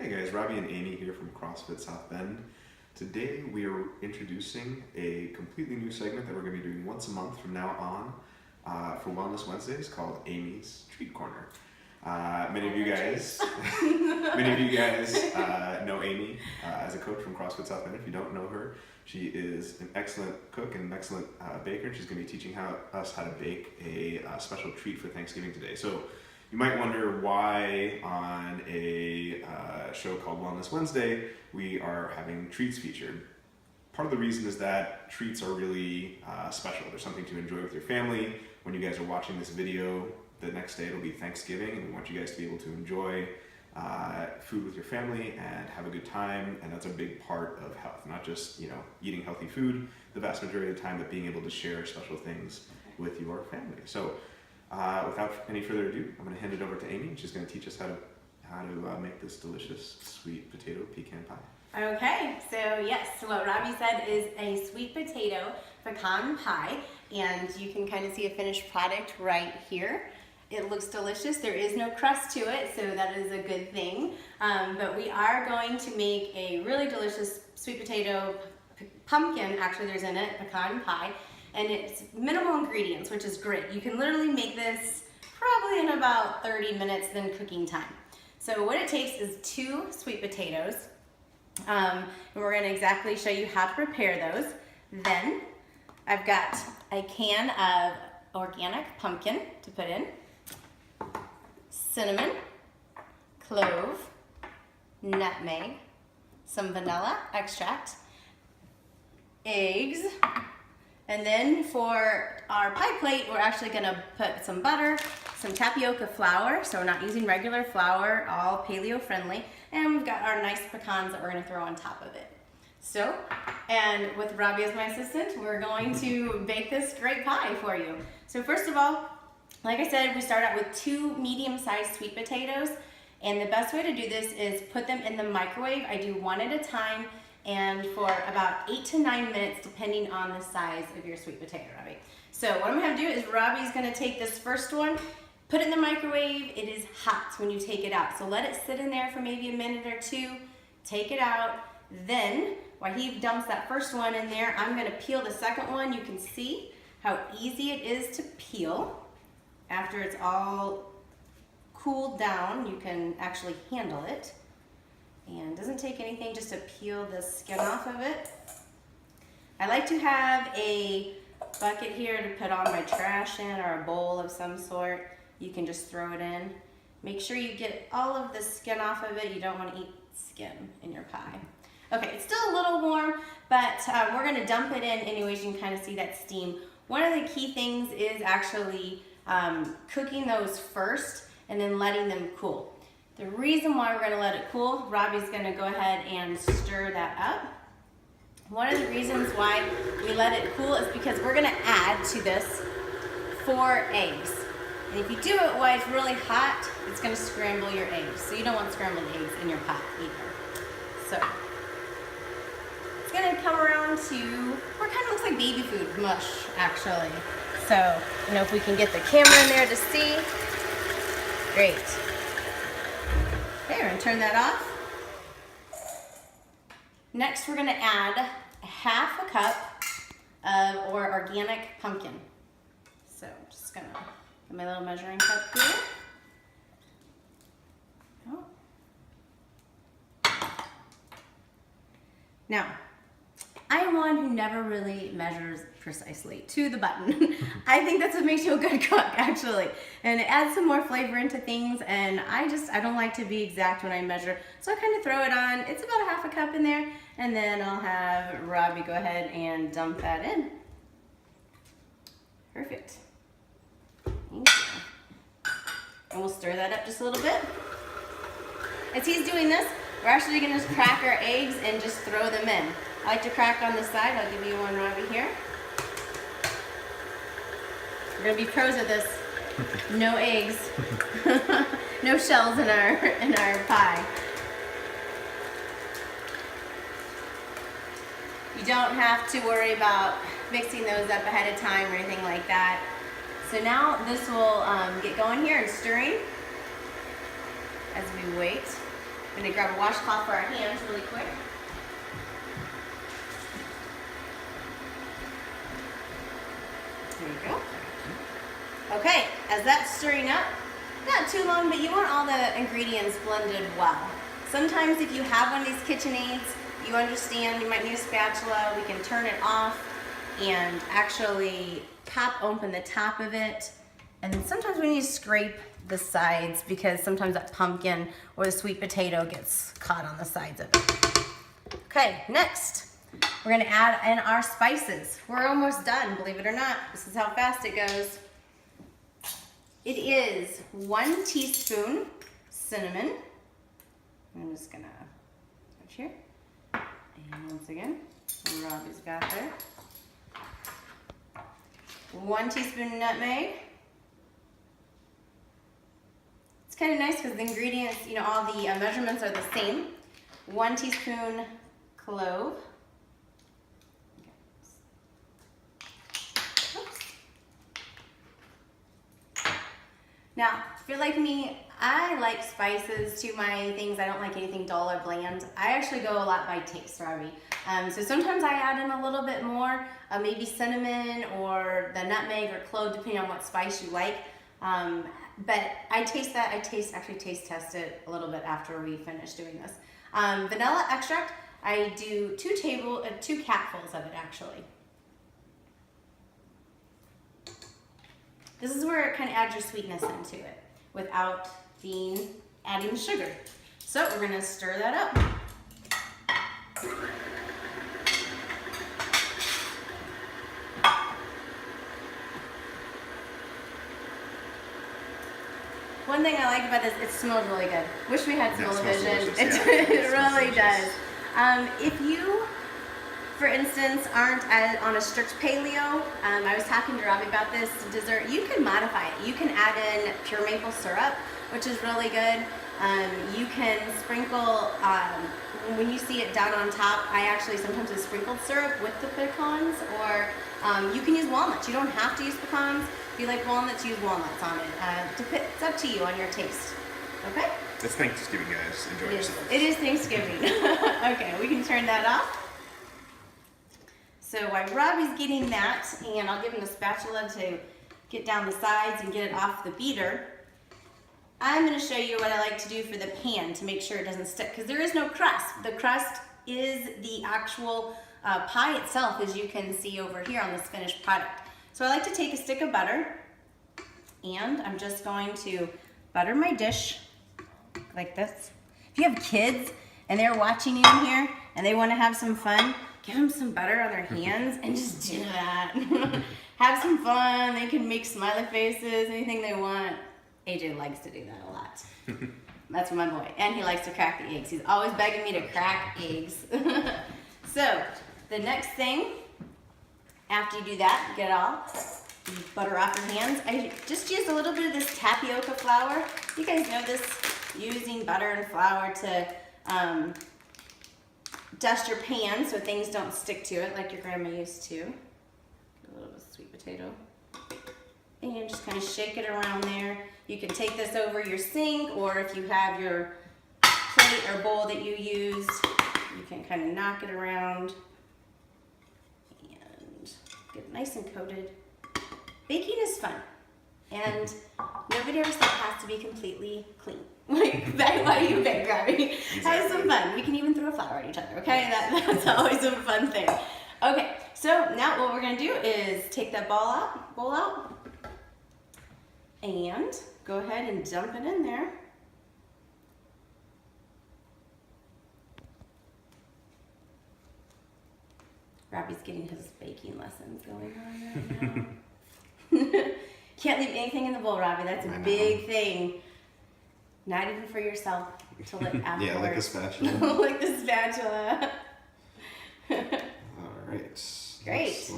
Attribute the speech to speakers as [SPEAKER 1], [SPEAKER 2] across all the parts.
[SPEAKER 1] Hey guys, Robbie and Amy here from Crossfit South Bend. Today we are introducing a completely new segment that we're going to be doing once a month from now on for Wellness Wednesdays called Amy's Treat Corner. Many of you guys know Amy as a coach from Crossfit South Bend. If you don't know her, she is an excellent cook and an excellent baker. She's going to be teaching us how to bake a special treat for Thanksgiving today. So you might wonder why on a show called Wellness Wednesday we are having treats featured. Part of the reason is that treats are really special. They're something to enjoy with your family. When you guys are watching this video, the next day it'll be Thanksgiving, and we want you guys to be able to enjoy food with your family and have a good time, and that's a big part of health. Not just eating healthy food the vast majority of the time, but being able to share special things with your family. So without any further ado, I'm going to hand it over to Amy. She's going to teach us how to make this delicious sweet potato pecan pie.
[SPEAKER 2] Okay, so yes, what Robbie said is a sweet potato pecan pie, and you can kind of see a finished product right here. It looks delicious. There is no crust to it, so that is a good thing. But we are going to make a really delicious sweet potato pumpkin, actually there's in it, pecan pie. And it's minimal ingredients, which is great. You can literally make this probably in about 30 minutes than cooking time. So what it takes is 2 sweet potatoes. And we're gonna exactly show you how to prepare those. Then I've got a can of organic pumpkin to put in, cinnamon, clove, nutmeg, some vanilla extract, eggs, and then for our pie plate, we're actually gonna put some butter, some tapioca flour, so we're not using regular flour, all paleo friendly, and we've got our nice pecans that we're gonna throw on top of it. So, and with Robbie as my assistant, we're going to bake this great pie for you. So first of all, like I said, we start out with 2 medium-sized sweet potatoes, and the best way to do this is put them in the microwave. I do 1 at a time, and for about 8 to 9 minutes, depending on the size of your sweet potato, Robbie. So what I'm gonna do is Robbie's gonna take this first one, put it in the microwave. It is hot when you take it out, so let it sit in there for maybe a minute or 2, take it out. Then, while he dumps that first one in there, I'm gonna peel the second one. You can see how easy it is to peel. After it's all cooled down, you can actually handle it. And it doesn't take anything just to peel the skin off of it. I like to have a bucket here to put all my trash in, or a bowl of some sort. You can just throw it in. Make sure you get all of the skin off of it. You don't want to eat skin in your pie. Okay, it's still a little warm, but we're gonna dump it in anyways. You can kind of see that steam. One of the key things is actually cooking those first and then letting them cool. The reason why we're gonna let it cool, Robbie's gonna go ahead and stir that up. One of the reasons why we let it cool is because we're gonna add to this 4 eggs. And if you do it while it's really hot, it's gonna scramble your eggs. So you don't want scrambled eggs in your pot either. So it's gonna come around to what kind of looks like baby food mush, actually. So, if we can get the camera in there to see, great. Okay, we're gonna turn that off. Next, we're gonna add 1/2 cup of our organic pumpkin. So, I'm just gonna get my little measuring cup here. Oh. Now, I'm one who never really measures precisely to the button. I think that's what makes you a good cook, actually. And it adds some more flavor into things, and I don't like to be exact when I measure. So I kind of throw it on. It's about 1/2 cup in there, and then I'll have Robbie go ahead and dump that in. Perfect. Thank you. And we'll stir that up just a little bit. As he's doing this, we're actually gonna just crack our eggs and just throw them in. I like to crack on the side. I'll give you one, Robbie, here. We're gonna be pros at this. No eggs, no shells in our pie. You don't have to worry about mixing those up ahead of time or anything like that. So now this will get going here and stirring as we wait. I'm gonna grab a washcloth for our hands really quick. There you go. Okay, as that's stirring up, not too long, but you want all the ingredients blended well. Sometimes if you have one of these KitchenAids, you understand you might need a spatula. We can turn it off and actually pop open the top of it. And then sometimes we need to scrape the sides because sometimes that pumpkin or the sweet potato gets caught on the sides of it. Okay, next, we're gonna add in our spices. We're almost done, believe it or not. This is how fast it goes. It is 1 teaspoon cinnamon. I'm just gonna touch here. And once again, Robbie's got there. 1 teaspoon nutmeg. It's kind of nice because the ingredients, you know, all the measurements are the same. 1 teaspoon clove. Now, if you're like me, I like spices to my things. I don't like anything dull or bland. I actually go a lot by taste, Robbie. So sometimes I add in a little bit more, maybe cinnamon or the nutmeg or clove, depending on what spice you like. But I taste that. Actually taste test it a little bit after we finish doing this. Vanilla extract, I do 2 capfuls of it actually. This is where it kind of adds your sweetness into it without adding sugar. So we're gonna stir that up. One thing I like about this, it smells really good. Wish we had smell-o-vision. It really does. If you, for instance, aren't on a strict paleo, I was talking to Robbie about this dessert, you can modify it. You can add in pure maple syrup, which is really good. You can sprinkle, when you see it down on top, I actually sometimes do sprinkled syrup with the pecans, or you can use walnuts. You don't have to use pecans. If you like walnuts, use walnuts on it. It's up to you on your taste. Okay?
[SPEAKER 1] It's Thanksgiving, guys. Enjoy yourselves.
[SPEAKER 2] It is Thanksgiving. Okay, we can turn that off. So while Robbie's getting that, and I'll give him a spatula to get down the sides and get it off the beater, I'm going to show you what I like to do for the pan to make sure it doesn't stick, because there is no crust. The crust is the actual pie itself, as you can see over here on this finished product. So I like to take a stick of butter, and I'm just going to butter my dish like this. If you have kids and they're watching you in here and they want to have some fun, give them some butter on their hands and just do that. Have some fun. They can make smiley faces, anything they want. AJ likes to do that a lot. That's my boy. And he likes to crack the eggs. He's always begging me to crack eggs. So the next thing, after you do that, get it all, you butter off your hands. I just used a little bit of this tapioca flour. You guys know this, using butter and flour to dust your pan so things don't stick to it like your grandma used to. A little bit of sweet potato. And you just kind of shake it around there. You can take this over your sink, or if you have your plate or bowl that you used, you can kind of knock it around and get it nice and coated. Baking is fun, and nobody ever said it has to be completely clean. Like, back while you bake, Robbie. Have some fun. We can even throw flour at each other, okay? That's always a fun thing. Okay, so now what we're gonna do is take that bowl out, and go ahead and dump it in there. Robbie's getting his baking lessons going on right now. Can't leave anything in the bowl, Robbie. That's a big thing. Not even for yourself to lick afterwards.
[SPEAKER 1] Yeah, like a spatula.
[SPEAKER 2] Like the spatula.
[SPEAKER 1] All right.
[SPEAKER 2] Great.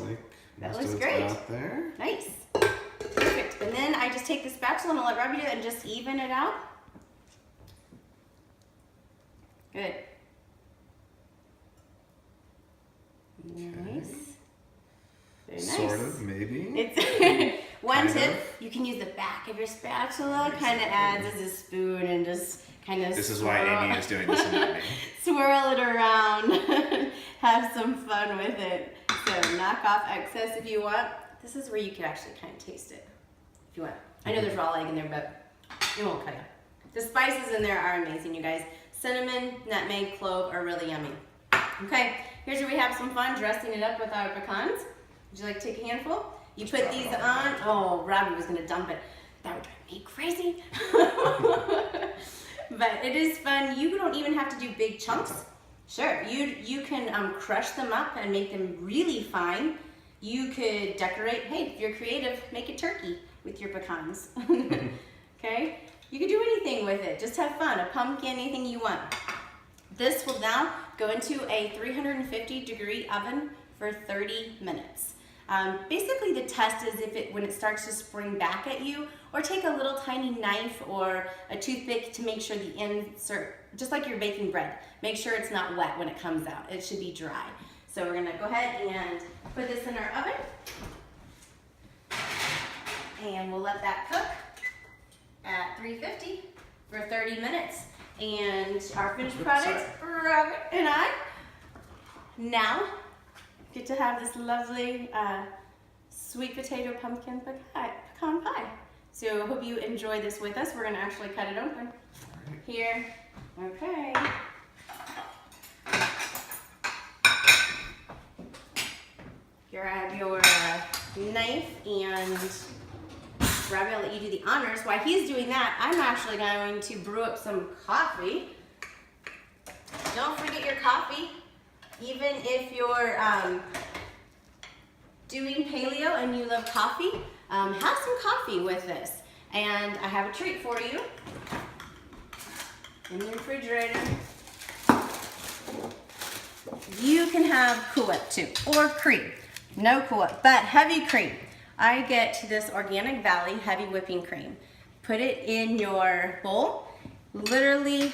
[SPEAKER 1] That
[SPEAKER 2] looks great.
[SPEAKER 1] Out there.
[SPEAKER 2] Nice. Perfect. And then I just take the spatula and I'll let Robbie do it and just even it out. Good. Nice. Very nice.
[SPEAKER 1] Sort of, maybe.
[SPEAKER 2] It's one
[SPEAKER 1] kind
[SPEAKER 2] tip,
[SPEAKER 1] of.
[SPEAKER 2] you can use the back of your spatula, kind of adds as a spoon and just kind of
[SPEAKER 1] This is why Amy is doing this and not me.
[SPEAKER 2] swirl it around, have some fun with it. So knock off excess if you want. This is where you can actually kind of taste it if you want. I know there's raw egg in there, but it won't cut you. The spices in there are amazing, you guys. Cinnamon, nutmeg, clove are really yummy. Okay, here's where we have some fun dressing it up with our pecans. Would you like to take a handful? You put these on. Oh, Robbie was gonna dump it. That would drive me crazy. But it is fun. You don't even have to do big chunks. Sure, you can crush them up and make them really fine. You could decorate. Hey, if you're creative, make a turkey with your pecans. Okay, you could do anything with it. Just have fun. A pumpkin, anything you want. This will now go into a 350-degree oven for 30 minutes. Basically, the test is when it starts to spring back at you, or take a little tiny knife or a toothpick to make sure the insert, just like you're baking bread, make sure it's not wet when it comes out. It should be dry. So we're gonna go ahead and put this in our oven, and we'll let that cook at 350 for 30 minutes. And our finished product, Robert and I, now get to have this lovely sweet potato pumpkin pecan pie. So I hope you enjoy this with us. We're gonna actually cut it open here. Okay. Grab your knife, and Robbie, I'll let you do the honors. While he's doing that, I'm actually going to brew up some coffee. Don't forget your coffee. Even if you're doing paleo and you love coffee, have some coffee with this. And I have a treat for you in the refrigerator. You can have Cool Whip too, or cream. No Cool Whip, but heavy cream. I get this Organic Valley heavy whipping cream. Put it in your bowl, literally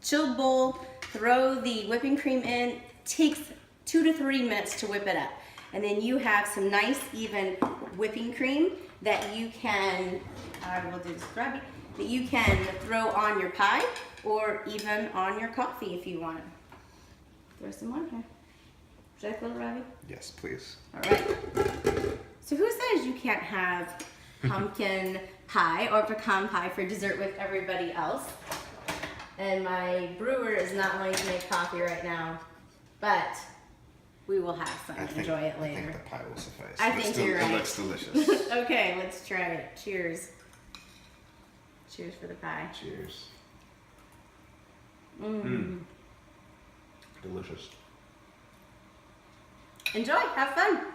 [SPEAKER 2] chilled bowl, throw the whipping cream in. Takes 2 to 3 minutes to whip it up. And then you have some nice even whipping cream that you can, I will do this for Robbie, that you can throw on your pie or even on your coffee if you want. Throw some on here. Would you like a little, Robbie?
[SPEAKER 1] Yes, please.
[SPEAKER 2] All right. So who says you can't have pumpkin pie or pecan pie for dessert with everybody else? And my brewer is not wanting to make coffee right now, but we will have some. Enjoy it later.
[SPEAKER 1] I think the pie will suffice.
[SPEAKER 2] I think you're right.
[SPEAKER 1] It looks delicious.
[SPEAKER 2] Okay, let's try it. Cheers. Cheers for the pie.
[SPEAKER 1] Cheers.
[SPEAKER 2] Mm.
[SPEAKER 1] Delicious.
[SPEAKER 2] Enjoy. Have fun.